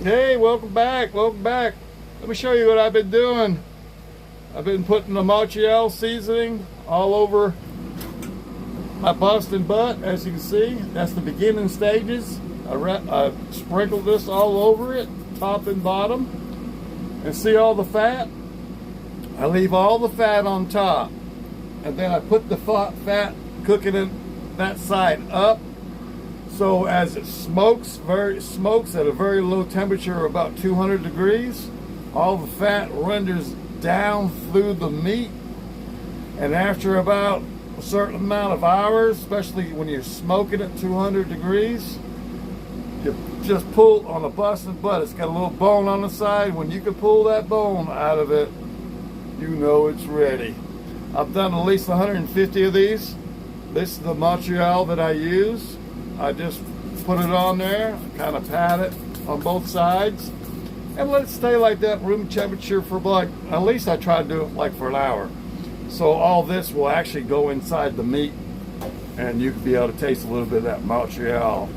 Hey, welcome back, welcome back. Let me show you what I've been doing. I've been putting the Montreal seasoning all over my Boston butt. As you can see, that's the beginning stages. I sprinkled this all over it, top and bottom. And see all the fat? I leave all the fat on top. And then I put the fat cooking it that side up. So as it smokes at a very low temperature, about 200 degrees, all the fat renders down through the meat. And after about a certain amount of hours, especially when you're smoking at 200 degrees, you just pull on the Boston butt. It's got a little bone on the side. When you can pull that bone out of it, you know it's ready. I've done at least 150 of these. This is the Montreal that I use. I just put it on there, kind of pat it on both sides, and let it stay like that room temperature for like, at least I try to do it like for an hour. So all this will actually go inside the meat, and you can be able to taste a little bit of that Montreal.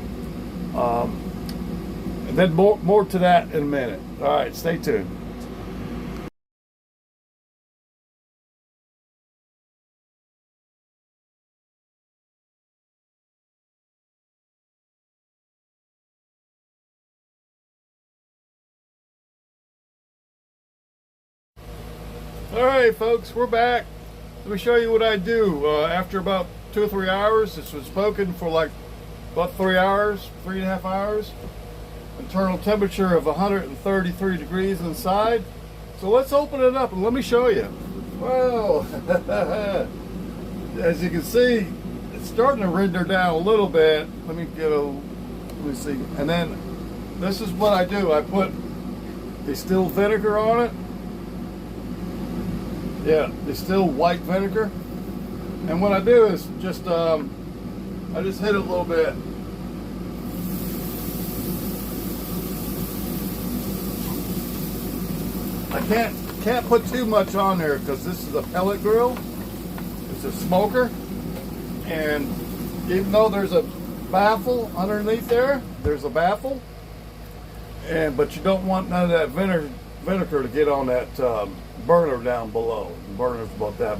And then more to that in a minute. All right, stay tuned. All right, folks, we're back. Let me show you what I do. After about 2 or 3 hours, this was smoking for like about 3 hours, 3.5 hours. Internal temperature of 133 degrees inside. So let's open it up and let me show you. Well, as you can see, it's starting to render down a little bit. Let me see. And then this is what I do. I put distilled vinegar on it. Yeah, distilled white vinegar. And what I do is just, I just hit it a little bit. I can't put too much on there because this is a pellet grill. It's a smoker. And even though there's a baffle underneath there, there's a baffle. But you don't want none of that vinegar to get on that burner down below. The burner's about that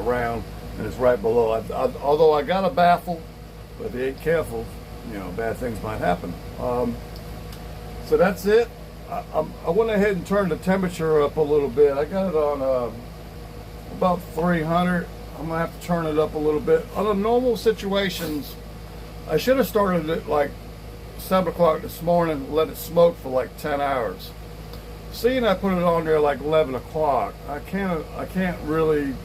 round, and it's right below. Although I got a baffle, but if you ain't careful, you know, bad things might happen. So that's it. I went ahead and turned the temperature up a little bit. I got it on about 300. I'm gonna have to turn it up a little bit. Under normal situations, I should have started it like 7 o'clock this morning, let it smoke for like 10 hours. Seeing I put it on there like 11 o'clock, I can't really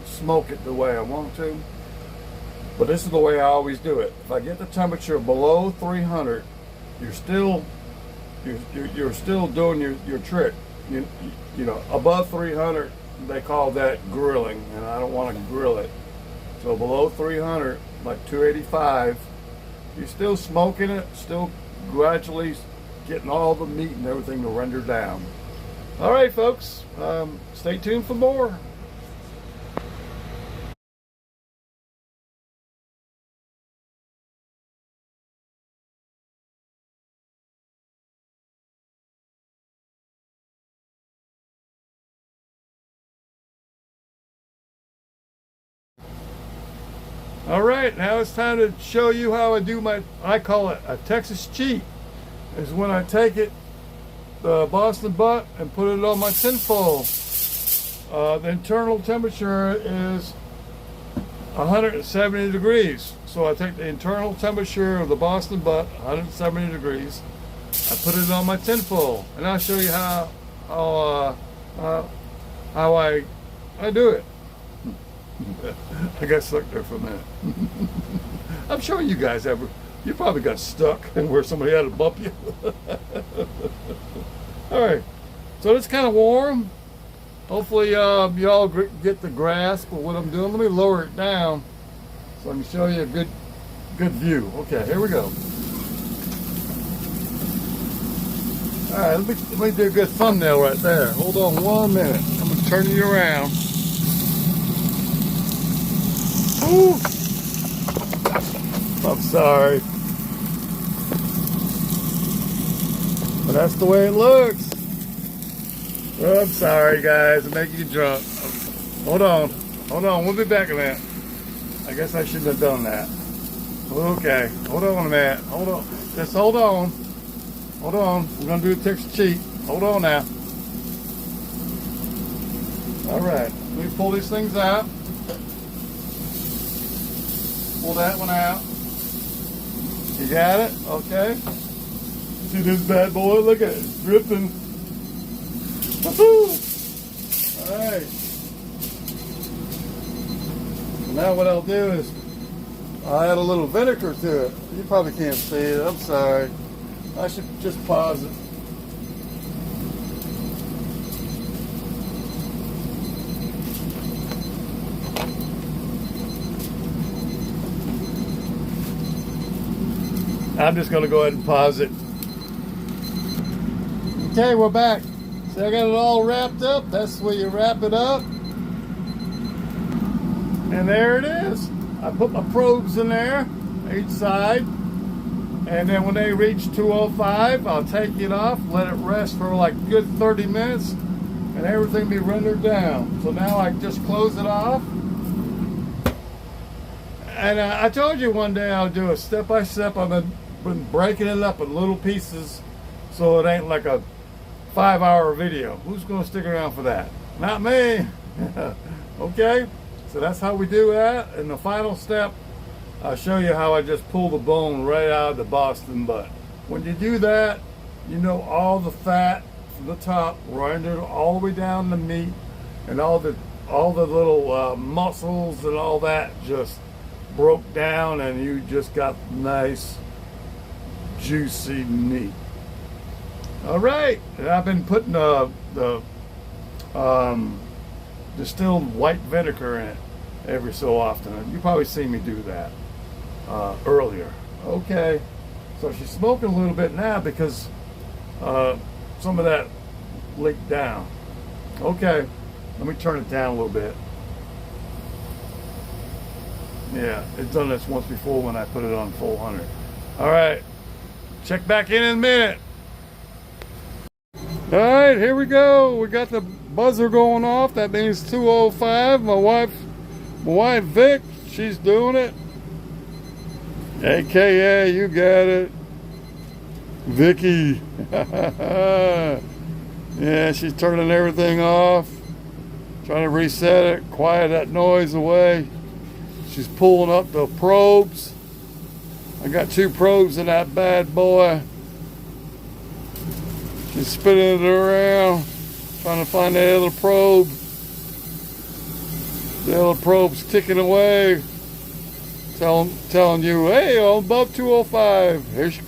smoke it the way I want to. But this is the way I always do it. If I get the temperature below 300, you're still doing your trick. You know, above 300, they call that grilling, and I don't want to grill it. So below 300, like 285, you're still smoking it, still gradually getting all the meat and everything to render down. All right, folks, stay tuned for more. All right, now it's time to show you how I do I call it a Texas cheat. Is when I take it, the Boston butt, and put it on my tinfoil. The internal temperature is 170 degrees. So I take the internal temperature of the Boston butt, 170 degrees. I put it on my tinfoil, and I'll show you how I do it. I got stuck there for a minute. I'm sure you guys you probably got stuck where somebody had to bump you. All right, so it's kind of warm. Hopefully y'all get the grasp of what I'm doing. Let me lower it down so I can show you a good view. Okay, here we go. All right, let me do a good thumbnail right there. Hold on 1 minute. I'm gonna turn you around. Ooh. I'm sorry. But that's the way it looks. Oh, I'm sorry, guys. I'm making you drunk. Hold on. Hold on. We'll be back in that. I guess I shouldn't have done that. Okay. Hold on a minute. Hold on. Just hold on. Hold on. We're going to do a Texas cheat. Hold on now. All right. Let me pull these things out. Pull that one out. You got it? Okay. See this bad boy? Look at it. It's dripping. Woohoo! Alright. Now what I'll do is I'll add a little vinegar to it. You probably can't see it. I'm sorry. I should just pause it. I'm just going to go ahead and pause it. Okay, we're back. So I got it all wrapped up. That's the way you wrap it up. And there it is. I put my probes in there, each side. And then when they reach 205, I'll take it off, let it rest for like a good 30 minutes, and everything be rendered down. So now I just close it off. And I told you one day I'll do a step-by-step. I've been breaking it up in little pieces so it ain't like a 5-hour video. Who's going to stick around for that? Not me. Okay, so that's how we do that. And the final step, I'll show you how I just pull the bone right out of the Boston butt. When you do that, you know all the fat from the top rendered all the way down the meat, and all the little muscles and all that just broke down, and you just got nice juicy meat. All right, and I've been putting the distilled white vinegar in it every so often. You probably seen me do that earlier. Okay, so she's smoking a little bit now because some of that leaked down. Okay, let me turn it down a little bit. Yeah, it's done this once before when I put it on full 100. All right, check back in a minute. All right, here we go. We got the buzzer going off. That means 2:05. My wife Vic, she's doing it. AKA, you got it, Vicky. Yeah, she's turning everything off, trying to reset it, quiet that noise away. She's pulling up the probes. I got 2 probes in that bad boy. She's spinning it around, trying to find that other probe. The other probe's ticking away, telling you, hey, I'm above 205. Here she's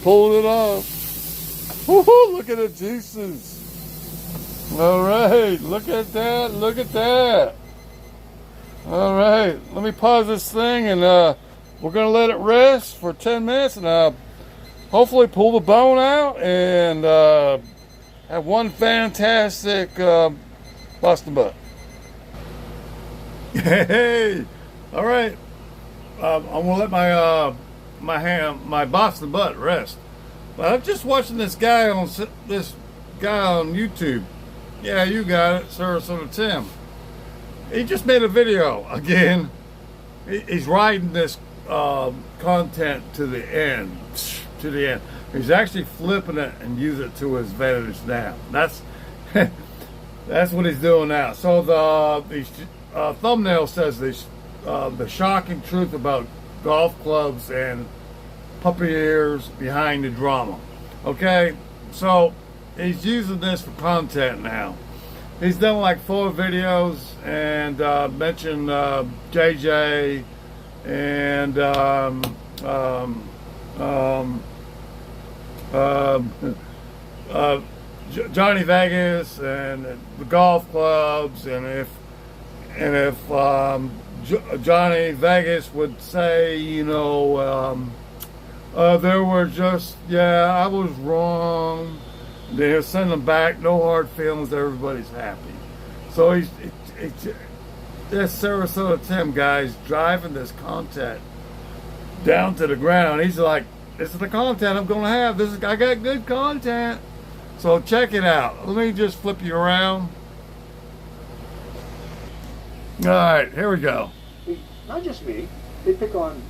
pulling it off. Woohoo, look at the juices. All right, look at that, look at that. All right, let me pause this thing, and we're going to let it rest for 10 minutes, and hopefully pull the bone out and have one fantastic Boston butt. Hey, all right. I'm gonna let my Boston butt rest. But I'm just watching this guy on YouTube. Yeah, you got it, Sarasota Tim. He just made a video again. He's riding this content to the end. He's actually flipping it and using it to his advantage now. That's what he's doing now. So the thumbnail says the shocking truth about golf clubs and puppy ears behind the drama. Okay, so he's using this for content now. He's done like 4 videos and mentioned JJ and Johnny Vegas and the golf clubs, and if Johnny Vegas would say, you know, there were just, yeah, I was wrong, then he'll send them back, no hard feelings, everybody's happy. So this Sarasota Tim guy's driving this content down to the ground. He's like This is the content I'm gonna have. I got good content. So check it out. Let me just flip you around. All right, here we go. Not just me. They pick on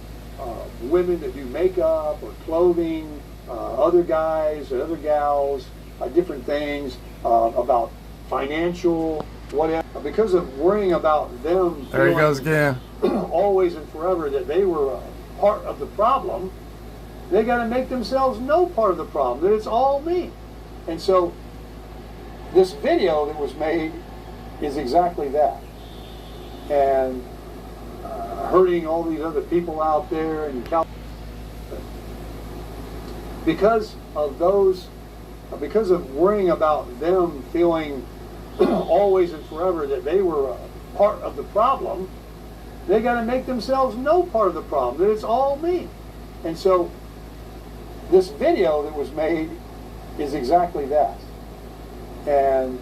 women that do makeup or clothing, other guys or other gals, different things about financial, whatever. Because of worrying about them. There he goes again. Always and forever that they were part of the problem. They got to make themselves no part of the problem. That it's all me. And so this video that was made is exactly that. And hurting all these other people out there in California. Because of worrying about them feeling always and forever that they were part of the problem, they got to make themselves no part of the problem, that it's all me. And so this video that was made is exactly that. And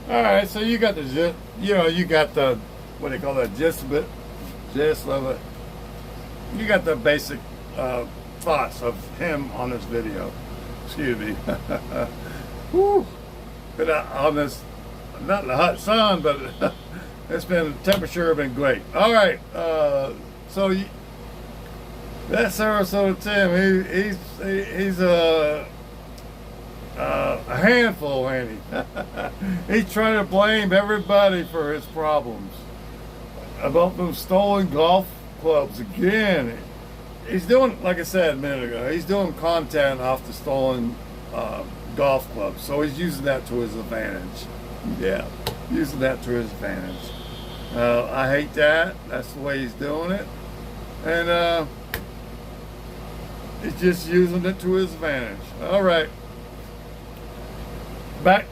all right, so you got the gist, you got the, what do you call that, gist of it. You got the basic thoughts of him on this video. Excuse me. Whew. Been out on this, not in the hot sun, but it's been, temperature been great. All right, so that's Sarasota Tim. He's a handful, ain't he? He's trying to blame everybody for his problems. About them stolen golf clubs again. He's doing, like I said a minute ago, he's doing content off the stolen golf clubs. So he's using that to his advantage. Yeah, using that to his advantage. I hate that. That's the way he's doing it. And he's just using it to his advantage. All right. Back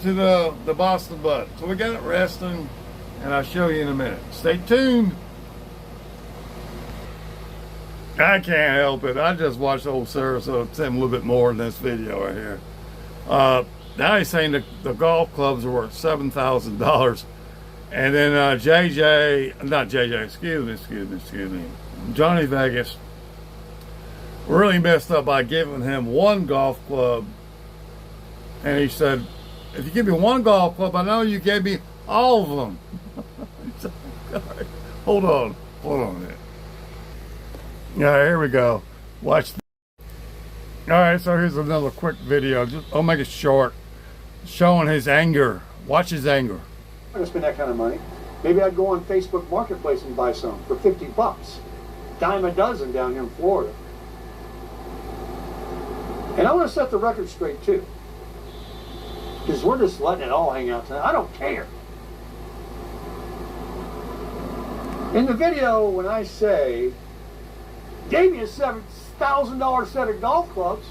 to the Boston butt. So we got it resting, and I'll show you in a minute. Stay tuned. I can't help it. I just watched old Sarasota Tim a little bit more in this video right here. Now he's saying the golf clubs are worth $7,000. And then excuse me. Johnny Vegas really messed up by giving him one golf club. And he said, if you give me one golf club, I know you gave me all of them. All right, hold on a minute. Yeah, here we go. Watch. All right, so here's another quick video. I'll make it short, showing his anger. Watch his anger. I'm gonna spend that kind of money. Maybe I'd go on Facebook Marketplace and buy some for $50. Dime a dozen down here in Florida. And I want to set the record straight too. Because we're just letting it all hang out tonight. I don't care. In the video, when I say, gave me a $7,000 set of golf clubs,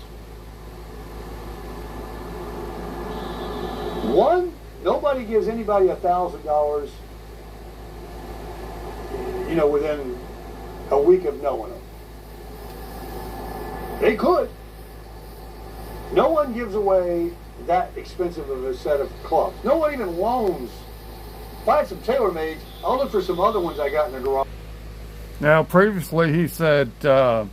one, nobody gives anybody $1,000, within a week of knowing them. They could. No one gives away that expensive of a set of clubs. No one even loans. If I had some TaylorMades, I'll look for some other ones I got in the garage. Now, previously he said them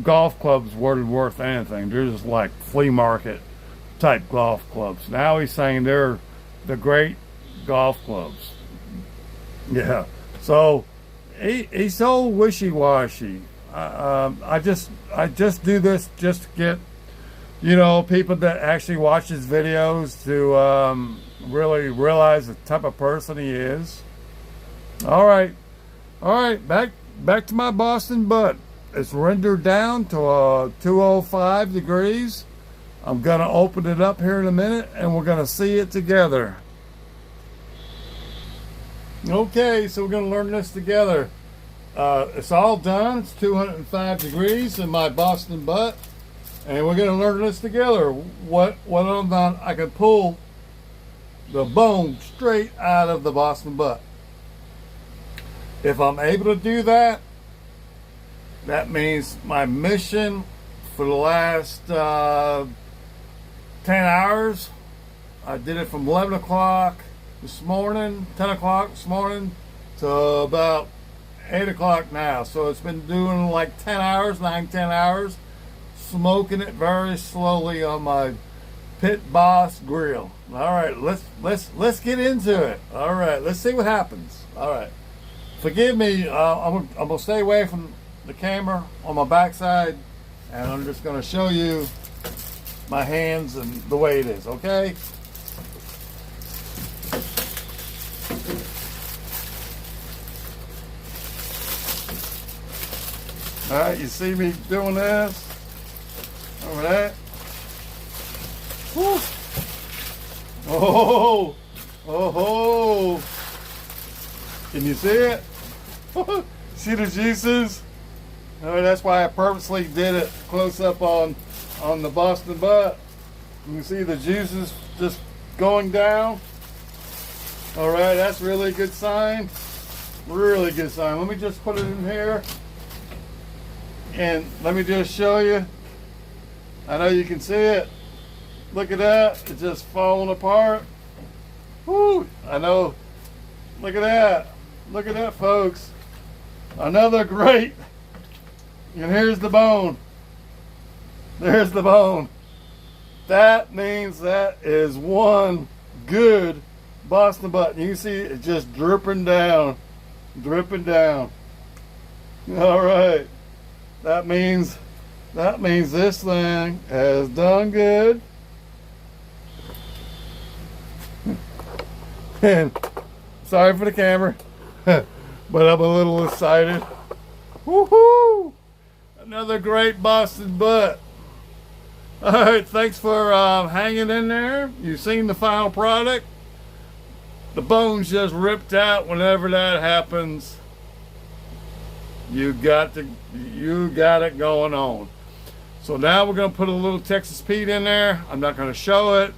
golf clubs weren't worth anything. They're just like flea market type golf clubs. Now he's saying they're the great golf clubs. Yeah. So he's so wishy-washy. I just do this just to get people that actually watch his videos to really realize the type of person he is. All right, back to my Boston butt. It's rendered down to 205 degrees. I'm gonna open it up here in a minute, and we're gonna see it together. Okay, so we're gonna learn this together. It's all done. It's 205 degrees in my Boston butt. And we're going to learn this together. Whether or not I can pull the bone straight out of the Boston butt. If I'm able to do that, that means my mission for the last 10 hours, I did it from 11 o'clock this morning, 10 o'clock this morning, to about 8 o'clock now, so it's been doing like 10 hours, 10 hours, smoking it very slowly on my Pit Boss grill. All right, let's get into it. All right, let's see what happens. All right, forgive me. I'm gonna stay away from the camera on my backside, and I'm just gonna show you my hands and the way it is. Okay. All right, you see me doing this over that. Woo. Oh, oh, can you see it? See the juices? Oh, that's why I purposely did it close up on the Boston butt. You can see the juices just going down. All right, that's really good sign. Really good sign. Let me just put it in here. And let me just show you. I know you can see it. Look at that. It's just falling apart. Woo! I know. Look at that. Look at that, folks. Another great. And here's the bone. There's the bone. That means that is one good Boston butt. You can see it just dripping down. Dripping down. All right. That means this thing has done good. And sorry for the camera, but I'm a little excited. Woohoo! Another great Boston butt. All right, thanks for hanging in there. You've seen the final product. The bone's just ripped out. Whenever that happens, you got it going on. So now we're gonna put a little Texas Pete in there. I'm not gonna show it.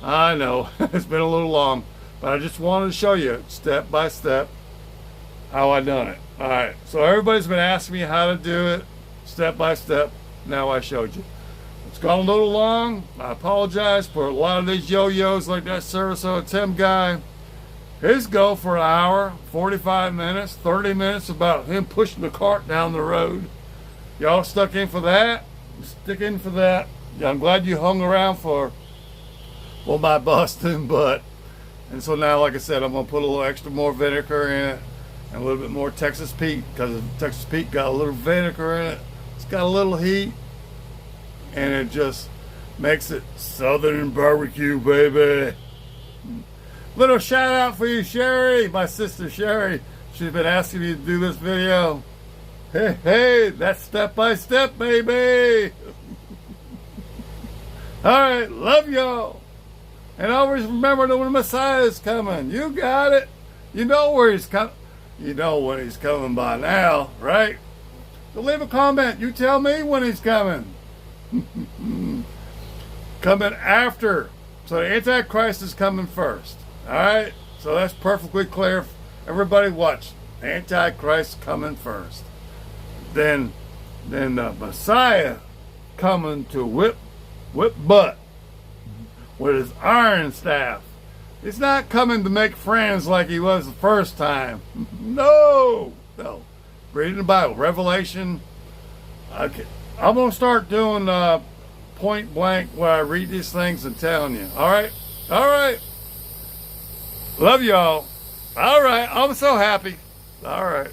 I know it's been a little long, but I just wanted to show you step by step how I done it. All right, so everybody's been asking me how to do it step by step. Now I showed you. It's gone a little long. I apologize for a lot of these yo-yos like that Sarasota Tim guy. His go for an hour, 45 minutes, 30 minutes about him pushing the cart down the road. Y'all stuck in for that? Stick in for that. I'm glad you hung around for my Boston butt. And so now, like I said, I'm gonna put a little extra more vinegar in it and a little bit more Texas Pete, because Texas Pete got a little vinegar in it. It's got a little heat, and it just makes it Southern barbecue, baby. Little shout out for you, Sherry, my sister Sherry. She's been asking me to do this video. Hey, that's step by step, baby. All right, love y'all. And always remember that when the Messiah is coming, you got it. You know where he's coming. You know when he's coming by now, right? So leave a comment. You tell me when he's coming. Coming after. So the Antichrist is coming first. All right? So that's perfectly clear. Everybody watch. Antichrist coming first. Then the Messiah coming to whip butt with his iron staff. He's not coming to make friends like he was the first time. No. Reading the Bible, Revelation. Okay. I'm going to start doing point blank where I read these things and telling you. All right? All right. Love y'all. All right. I'm so happy. All right.